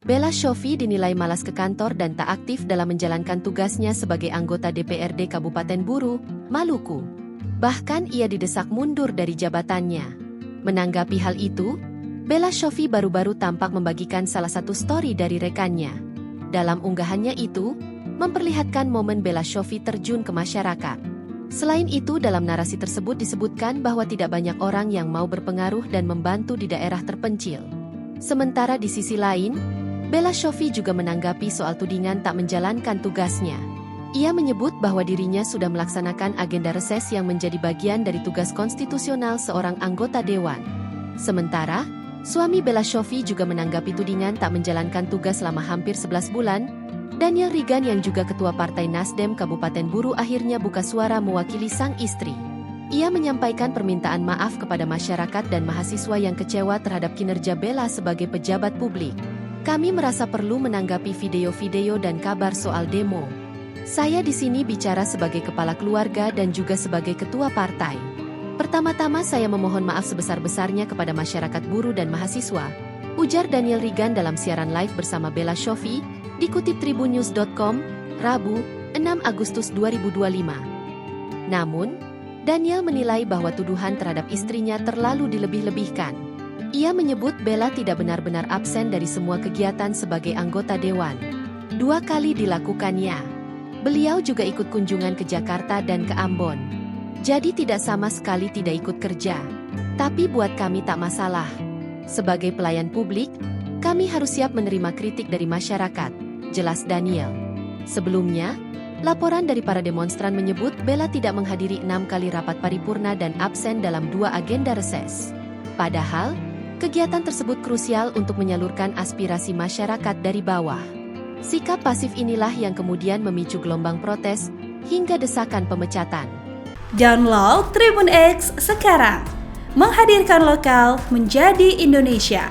Bella Shofie dinilai malas ke kantor dan tak aktif dalam menjalankan tugasnya sebagai anggota DPRD Kabupaten Buru, Maluku. Bahkan ia didesak mundur dari jabatannya. Menanggapi hal itu, Bella Shofie baru-baru tampak membagikan salah satu story dari rekannya. Dalam unggahannya itu, memperlihatkan momen Bella Shofie terjun ke masyarakat. Selain itu, dalam narasi tersebut disebutkan bahwa tidak banyak orang yang mau berpengaruh dan membantu di daerah terpencil. Sementara di sisi lain, Bella Shofie juga menanggapi soal tudingan tak menjalankan tugasnya. Ia menyebut bahwa dirinya sudah melaksanakan agenda reses yang menjadi bagian dari tugas konstitusional seorang anggota dewan. Sementara, suami Bella Shofie juga menanggapi tudingan tak menjalankan tugas selama hampir 11 bulan. Daniel Rigan yang juga ketua Partai Nasdem Kabupaten Buru akhirnya buka suara mewakili sang istri. Ia menyampaikan permintaan maaf kepada masyarakat dan mahasiswa yang kecewa terhadap kinerja Bella sebagai pejabat publik. Kami merasa perlu menanggapi video-video dan kabar soal demo. Saya di sini bicara sebagai kepala keluarga dan juga sebagai ketua partai. Pertama-tama saya memohon maaf sebesar-besarnya kepada masyarakat buruh dan mahasiswa, ujar Daniel Rigan dalam siaran live bersama Bella Shofie, dikutip tribunnews.com, Rabu, 6 Agustus 2025. Namun, Daniel menilai bahwa tuduhan terhadap istrinya terlalu dilebih-lebihkan. Ia menyebut Bella tidak benar-benar absen dari semua kegiatan sebagai anggota dewan. 2 kali dilakukannya. Beliau juga ikut kunjungan ke Jakarta dan ke Ambon. Jadi tidak sama sekali tidak ikut kerja. Tapi buat kami tak masalah. Sebagai pelayan publik, kami harus siap menerima kritik dari masyarakat, jelas Daniel. Sebelumnya, laporan dari para demonstran menyebut Bella tidak menghadiri 6 kali rapat paripurna dan absen dalam 2 agenda reses. Padahal, kegiatan tersebut krusial untuk menyalurkan aspirasi masyarakat dari bawah. Sikap pasif inilah yang kemudian memicu gelombang protes hingga desakan pemecatan. Download Tribun X sekarang, menghadirkan lokal menjadi Indonesia.